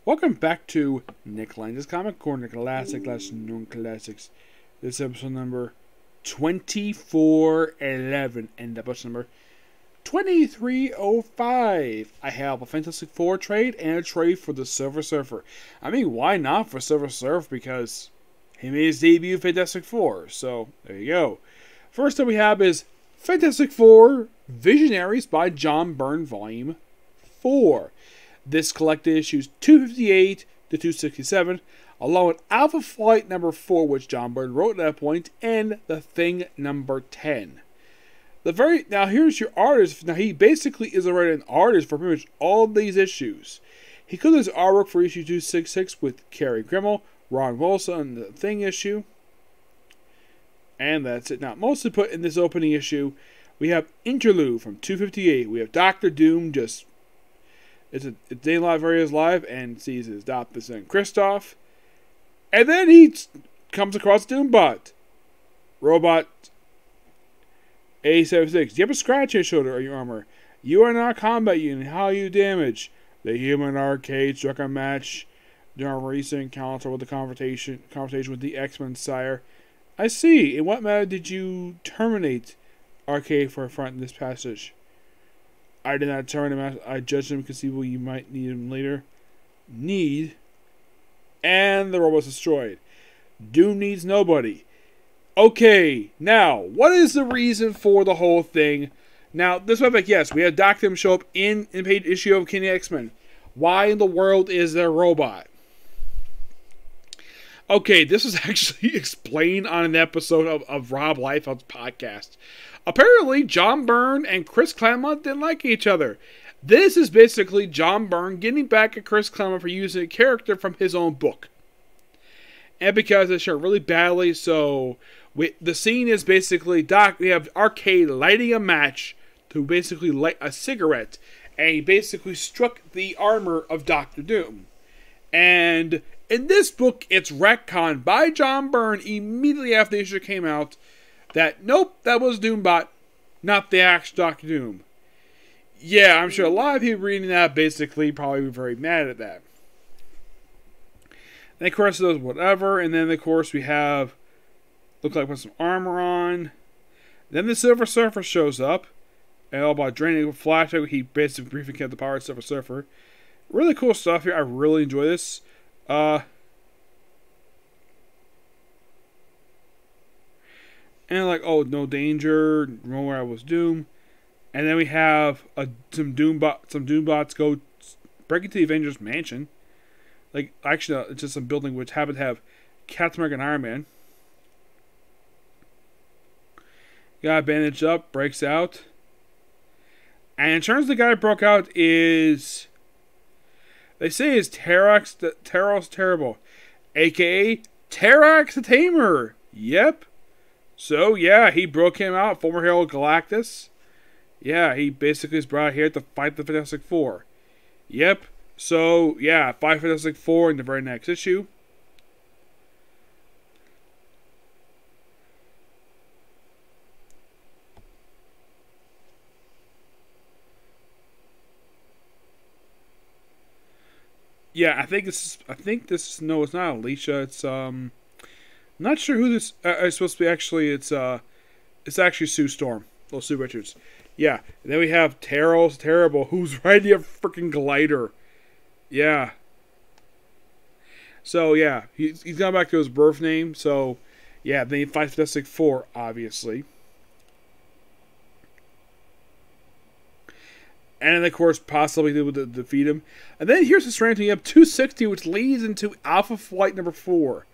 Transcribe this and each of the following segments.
Welcome back to Nick Lenz's Comic Corner, Classic / Non-Classics. This is episode number 2411 and episode number 2305. I have a Fantastic Four trade and a trade for the Silver Surfer. I mean, why not for Silver Surfer? Because he made his debut in Fantastic Four. So, there you go. First up we have is Fantastic Four Visionaries by John Byrne, Volume 4. This collected issues 258 to 267, along with Alpha Flight number 4, which John Byrne wrote at that point, and The Thing number 10. Now here's your artist. Now he basically is a writer and artist for pretty much all of these issues. He could do his artwork for issue 266 with Kerry Grimmel, Ron Wilson on the Thing issue. And that's it. Now, mostly put in this opening issue, we have Interlude from 258. We have Dr. Doom just... It's day in life where he is live and sees his adopted son, Kristoff. And then he comes across Doombot. Robot A76. Do you have a scratch on your shoulder or your armor? You are not a combat unit. How are you damaged? The human arcade struck a match during a recent encounter with the conversation with the X-Men sire. I see. In what manner did you terminate Arcade for a front in this passage? I did not turn him out. I judged him conceivable you might need him later. And the robot's destroyed. Doom needs nobody. Okay, now, what is the reason for the whole thing? Now, this way, like, yes, we have Dr. Doom show up in page issue of King X-Men. Why in the world is there a robot? Okay, this was actually explained on an episode of Rob Liefeld's podcast. Apparently, John Byrne and Chris Claremont didn't like each other. This is basically John Byrne getting back at Chris Claremont for using a character from his own book. And because it's shot really badly, so the scene is basically we have Arcade lighting a match to basically light a cigarette, and he basically struck the armor of Dr. Doom. And in this book, it's retconned by John Byrne immediately after the issue came out that, nope, that was Doombot, not the actual Dr. Doom. Yeah, I'm sure a lot of people reading that basically probably were very mad at that. And of course, it does whatever, and then of course we have, looks like put some armor on. Then the Silver Surfer shows up, and all about draining a flashback. He basically briefly kept the power of Silver Surfer. Really cool stuff here. I really enjoy this. And like, oh, no danger, nowhere I was Doom. And then we have some Doombots go break into the Avengers mansion. Like, actually, it's just some building which happen to have Captain America and Iron Man. Got bandaged up, breaks out. And in terms of the guy who broke out is... They say is Taros Terrible. A.K.A. Terax the Tamer. Yep. So, yeah, he broke him out. Former hero Galactus. Yeah, he basically is brought here to fight the Fantastic Four. Yep. So, yeah, fight Fantastic Four in the very next issue. Yeah, I think this. No, it's not Alicia. It's not sure who this is supposed to be. Actually, it's actually Sue Storm, little Sue Richards. Yeah, and then we have Taros Terrible, who's riding a freaking glider. Yeah. So yeah, he's gone back to his birth name. So yeah, then he fights Fantastic Four, obviously. And then, of course, possibly they would defeat him. And then here's the strange thing. You have 260, which leads into Alpha Flight number 4.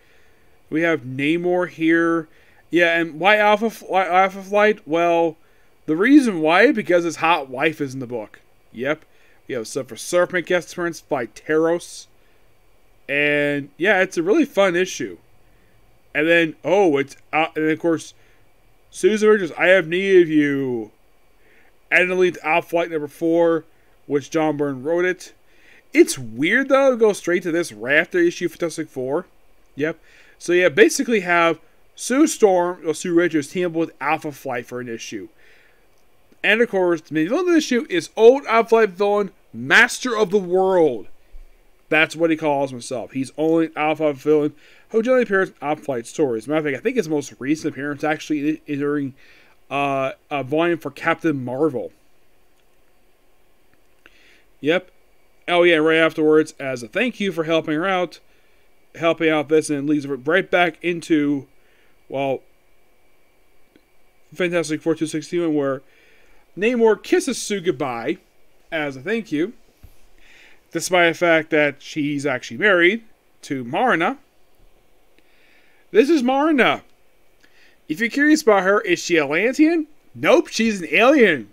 We have Namor here. Yeah, and why Alpha Flight? Well, the reason why, because his hot wife is in the book. Yep. We have Silver Serpent guest appearance by Taros. And, yeah, it's a really fun issue. And then, and of course, Susan Richards, I have need of you. And it leads to Alpha Flight number 4, which John Byrne wrote it. It's weird, though, to go straight to this right after issue Fantastic Four. Yep. So, yeah, basically have Sue Richards team up with Alpha Flight for an issue. And, of course, the main villain of the issue is old Alpha Flight villain, Master of the World. That's what he calls himself. He's only an Alpha villain who generally appears in Alpha Flight stories. Matter of fact, I think his most recent appearance actually is during a volume for Captain Marvel. Yep. Oh yeah, right afterwards, as a thank you for helping out this, and leads right back into, well, Fantastic Four 261, where Namor kisses Sue goodbye as a thank you, despite the fact that she's actually married to Marna. This is Marna. If you're curious about her, is she Atlantean? Nope, she's an alien.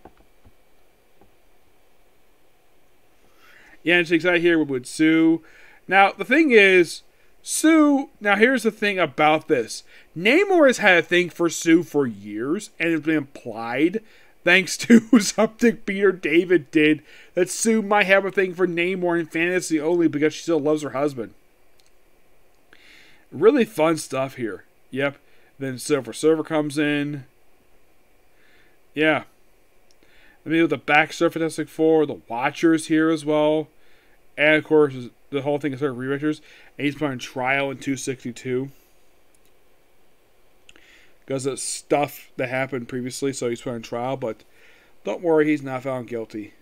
Yeah, and she's excited here with Sue. Now, the thing is, Sue, now here's the thing about this. Namor has had a thing for Sue for years, and it's been implied, thanks to something Peter David did, that Sue might have a thing for Namor in fantasy only because she still loves her husband. Really fun stuff here. Yep. Then Silver Surfer comes in. Yeah. I mean, with the back Fantastic Four, the Watchers here as well. And of course, the whole thing is sort of re-Richards. And he's put on trial in 262. Because of stuff that happened previously, so he's put on trial. But don't worry, he's not found guilty.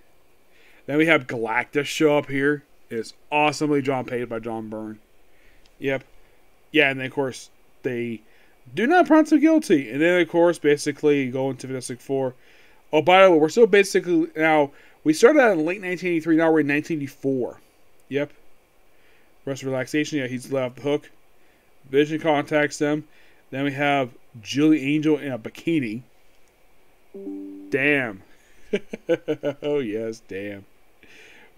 Then we have Galactus show up here. It's awesomely painted by John Byrne. Yep. Yeah, and then of course, they do not pronounce him guilty. And then of course, basically go into Fantastic Four. Oh, by the way, we're still basically now. We started out in late 1983. Now we're in 1984. Yep. Rest of relaxation. Yeah, he's let off the hook. Vision contacts them. Then we have Julie Angel in a bikini. Damn. Oh yes, damn.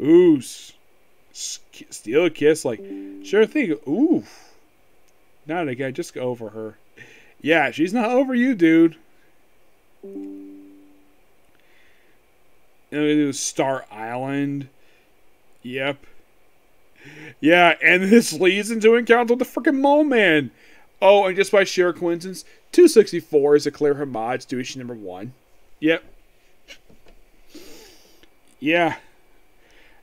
Ooh, steal a kiss. Like, sure thing. Ooh. Not again. Just go over her. Yeah, she's not over you, dude. And we do Star Island. Yep. Yeah, and this leads into an encounter with the freaking Mole Man. Oh, and just by sheer coincidence, 264 is a clear homage to issue number 1. Yep. Yeah.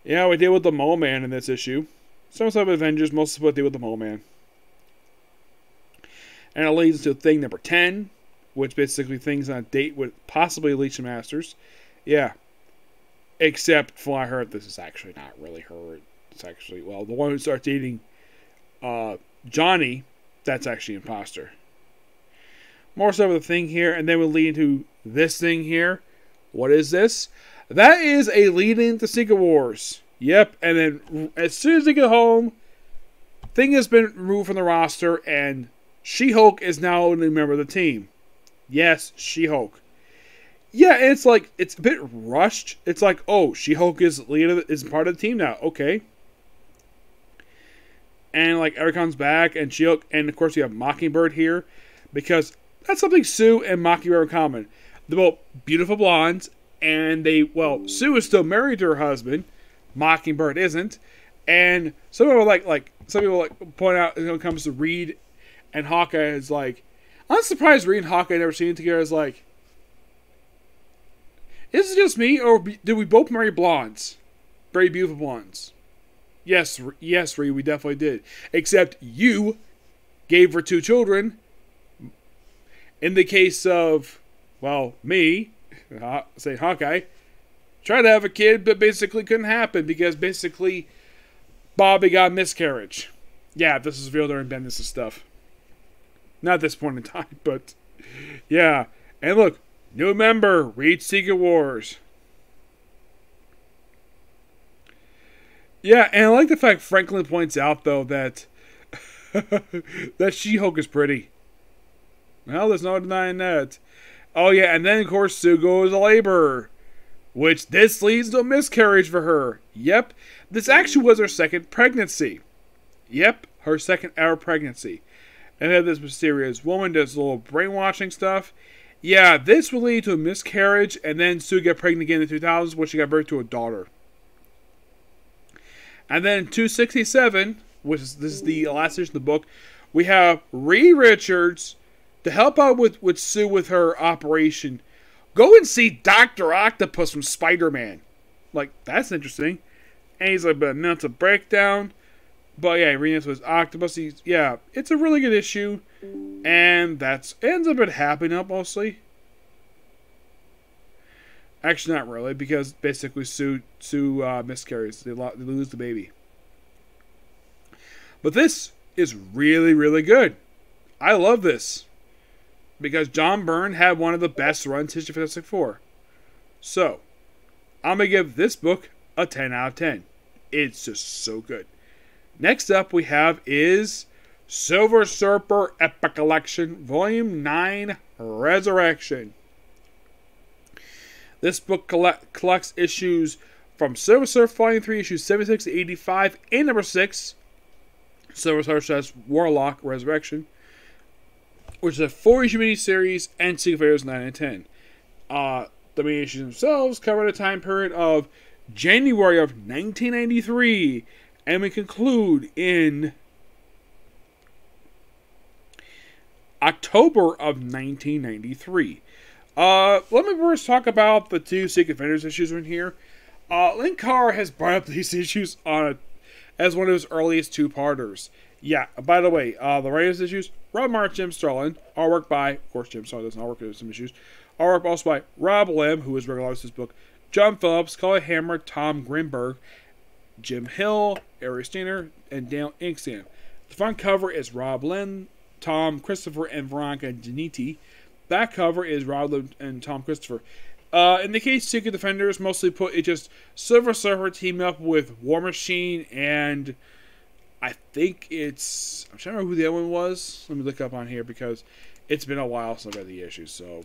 Yeah, we deal with the Mole Man in this issue. Some stuff with Avengers, most of what deal with the Mole Man. And it leads to thing number 10, which basically things on a date with possibly Alicia Masters. Yeah. Except for I heard this is actually not really her. It's actually, well, the one who starts dating Johnny, that's actually imposter. More stuff with the thing here, and then we'll lead into this thing here. What is this? That is a lead into Secret Wars. Yep, and then as soon as they get home, thing has been removed from the roster, and She-Hulk is now a new member of the team. Yes, She-Hulk. Yeah, and it's like, it's a bit rushed. It's like, oh, She-Hulk is part of the team now. Okay. And like, Eric comes back, and She-Hulk, and of course you have Mockingbird here, because that's something Sue and Mockingbird are in common. They're both beautiful blondes, and Sue is still married to her husband. Mockingbird isn't. And some people point out when it comes to Reed and Hawkeye is like, I'm surprised Reed and Hawkeye never seen it together. Is like, is it just me, or did we both marry blondes? Very beautiful blondes. Yes, Reed, we definitely did. Except you gave her 2 children. In the case of, well, me, say Hawkeye, tried to have a kid, but basically couldn't happen because basically Bobby got a miscarriage. Yeah, this is real during Bendis' stuff. Not at this point in time, but yeah. And look, new member, read Secret Wars. Yeah, and I like the fact Franklin points out, though, that that She-Hulk is pretty. Well, there's no denying that. Oh, yeah, and then, of course, Sue goes to labor, which this leads to a miscarriage for her. Yep, this actually was her second pregnancy. Yep, her second ever pregnancy. And then this mysterious woman does a little brainwashing stuff. Yeah, this will lead to a miscarriage, and then Sue get pregnant again in the 2000s, when she got birth to a daughter. And then in 267, which is this is the last issue of the book, we have Reed Richards to help out with Sue with her operation. Go and see Dr. Octopus from Spider-Man. Like, that's interesting. And he's like a mental breakdown. But yeah, Renus was Octopus. Yeah, it's a really good issue. And that's ends up happening up mostly. Actually, not really, because basically Sue miscarries. They lose the baby. But this is really, really good. I love this. Because John Byrne had one of the best runs in history of Fantastic Four. So, I'm going to give this book a 10 out of 10. It's just so good. Next up we have is Silver Surfer Epic Collection, Volume 9, Resurrection. This book collects issues from Silver Surfer Volume 3, issues 76 to 85, and number 6, Silver Surfer says Warlock Resurrection, which is a 4-issue miniseries, and Secret Figures 9 and 10. The mini-issues themselves cover the time period of January of 1993, and we conclude in October of 1993. Let me first talk about the 2 Secret Figures issues in here. Lynn Carr has brought up these issues as one of his earliest 2-parters. Yeah, by the way, the writers issues, Rob Martin, Jim Starlin, artwork by, of course, Jim Starlin doesn't artwork in some issues, artwork also by Rob Lim, who is regularized this book, John Phillips, Colin Hammer, Tom Grimberg, Jim Hill, Ari Steiner, and Dale Inkstand. The front cover is Rob Lim, Tom Christopher, and Veronica Giannetti. Back cover is Rob Lim and Tom Christopher. In the case of Secret Defenders, mostly put, it just Silver Surfer team up with War Machine, and I think it's, I'm trying to remember who the other one was. Let me look up on here because it's been a while since I've read the issues, so.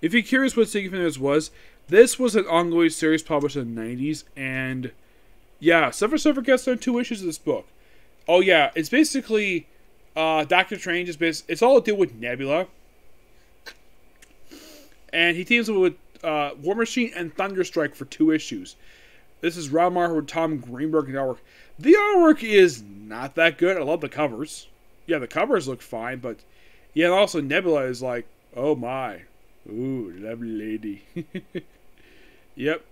If you're curious what Secret Defenders was, this was an ongoing series published in the 90s, and yeah, Silver Surfer gets on 2 issues of this book. Oh yeah, it's basically Doctor Strange it's all to do with Nebula, and he teams up with War Machine and Thunderstrike for 2 issues. This is Rob Martin with Tom Greenberg and artwork. The artwork is not that good. I love the covers. Yeah, the covers look fine, but yeah, and also Nebula is like, oh my. Ooh, lovely lady. Yep.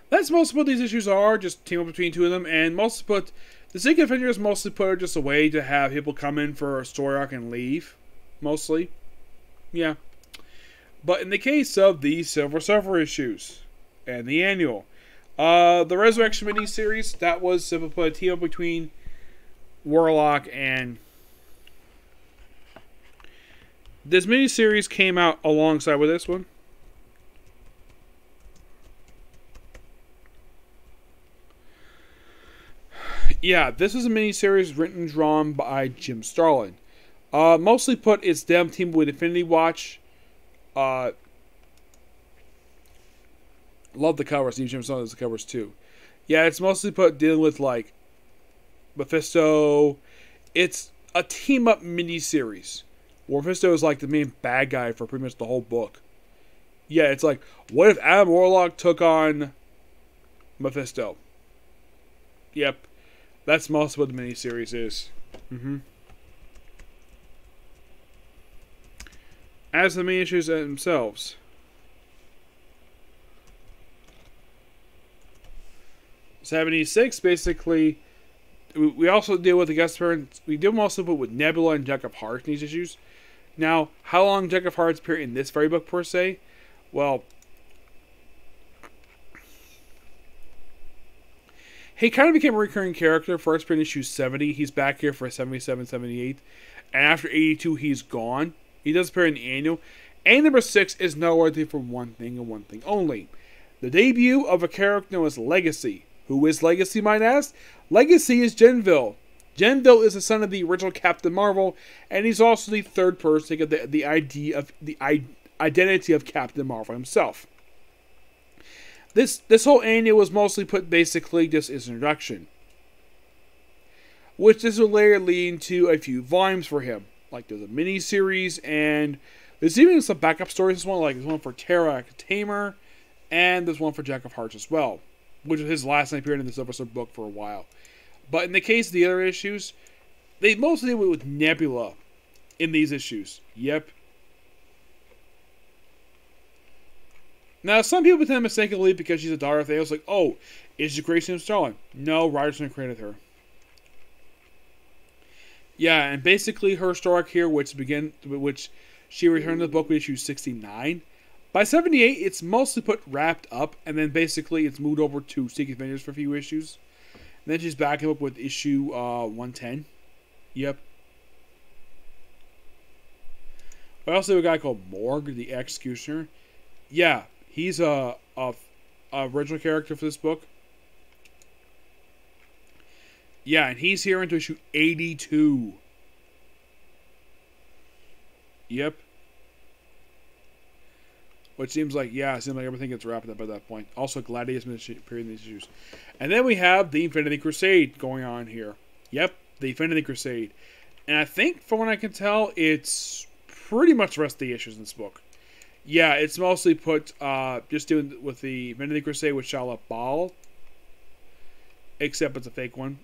That's mostly what these issues are, just team up between 2 of them, and mostly put, the Secret Defenders mostly put are just a way to have people come in for a story arc and leave, mostly. Yeah. But in the case of the Silver Surfer issues, and the annual, the Resurrection miniseries, that was simply put a team up between Warlock and this miniseries came out alongside with this one. Yeah, this is a miniseries written and drawn by Jim Starlin. Mostly put, it's them teamed with Infinity Watch. Love the covers. Jim Starlin does the covers too. Yeah, it's mostly put dealing with like Mephisto. It's a team up miniseries. Mephisto is like the main bad guy for pretty much the whole book. Yeah, it's like, what if Adam Warlock took on Mephisto? Yep. That's most what the miniseries is. As the miniseries themselves. '76, basically, we also deal with the guest appearance. We deal mostly with Nebula and Jack of Hearts in these issues. Now, how long Jack of Hearts appear in this very book per se? Well, he kind of became a recurring character. First appeared in issue 70. He's back here for 77, 78. And after 82, he's gone. He does appear in the annual. And number 6 is noteworthy for one thing and one thing only. The debut of a character known as Legacy. Who is Legacy, might ask? Legacy is Genville. Genville is the son of the original Captain Marvel, and he's also the third person to get the identity of Captain Marvel himself. This whole annual was mostly put basically just as an introduction, which this will later lead to a few volumes for him. Like there's a mini series, and there's even some backup stories. There's one for Terra Tamer, and there's one for Jack of Hearts as well, which was his last time appearing in the Silver Surfer book for a while. But in the case of the other issues, they mostly deal with Nebula in these issues. Yep. Now, some people pretend mistakenly because she's a daughter of Thanos, like, oh, is she Grace and Starling? No, Rogerson created her. Yeah, and basically her story arc here, which she returned to the book with issue 69. By 78, it's mostly wrapped up, and then basically it's moved over to Secret Avengers for a few issues. And then she's backing up with issue 110. Yep. I also have a guy called Morg, the Executioner. Yeah, he's a original character for this book. Yeah, and he's here into issue 82. Yep. Which seems like, everything gets wrapped up at that point. Also, Gladius appeared in these issues. And then we have the Infinity Crusade going on here. Yep, the Infinity Crusade. And I think, from what I can tell, it's pretty much the rest of the issues in this book. Yeah, it's mostly just doing with the Infinity Crusade with Shala Bal. Except it's a fake one.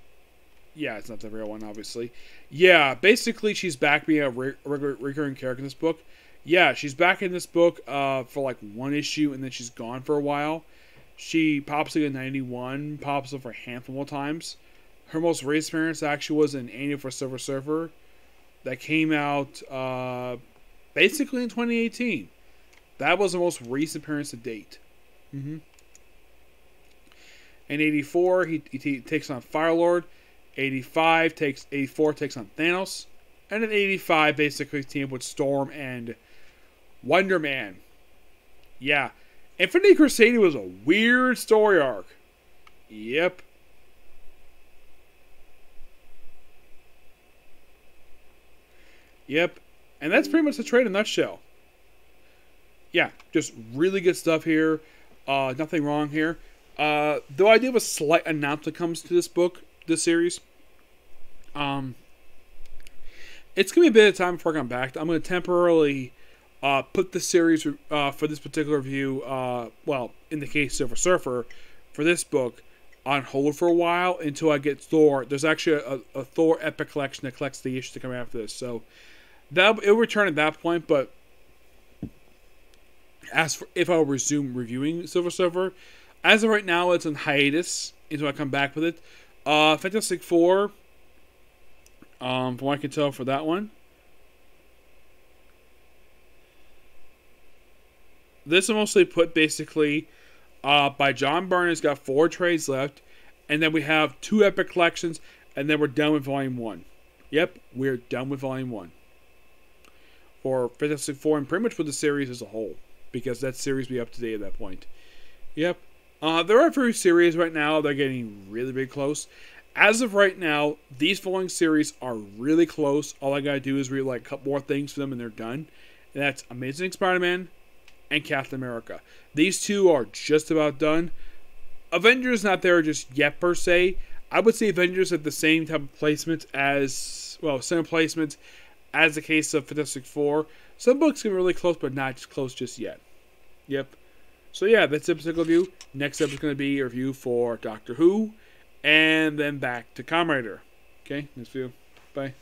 Yeah, it's not the real one, obviously. Yeah, basically she's back being a recurring character in this book. Yeah, she's back in this book for like one issue, and then she's gone for a while. She pops up in 91, pops up for a handful of times. Her most recent appearance actually was in Annual for Silver Surfer. That came out basically in 2018. That was the most recent appearance to date. In 84, he takes on Firelord. 84 takes on Thanos. And in 85, basically team up with Storm and Wonder Man. Yeah. Infinity Crusade was a weird story arc. Yep. Yep. And that's pretty much the trade in a nutshell. Yeah, just really good stuff here. Nothing wrong here. Though I do have a slight announcement that comes to this series. It's going to be a bit of time before I come back. I'm going to temporarily put the series for this particular review, in the case of Silver Surfer, for this book, on hold for a while until I get Thor. There's actually a Thor Epic Collection that collects the issues to come after this. So it'll return at that point, but as for if I'll resume reviewing Silver Surfer, as of right now, it's on hiatus until I come back with it. Fantastic Four, from what I can tell for that one, this is mostly put basically by John Byrne. It's got 4 trades left, and then we have 2 Epic Collections, and then we're done with Volume 1. Yep, we're done with Volume 1 for Fantastic Four, and pretty much for the series as a whole, because that series will be up to date at that point. Yep. There are a few series right now that are getting really, really close. As of right now, these following series are really close. All I gotta do is read like a couple more things for them and they're done. And that's Amazing Spider-Man and Captain America. These 2 are just about done. Avengers not there just yet per se. I would say Avengers at the same type of placement as, same placement as the case of Fantastic Four. Some books get really close, but not just close just yet. Yep. So yeah, that's the particular review. Next up is going to be a review for Doctor Who, and then back to Kamen Rider. Okay, next video. Bye.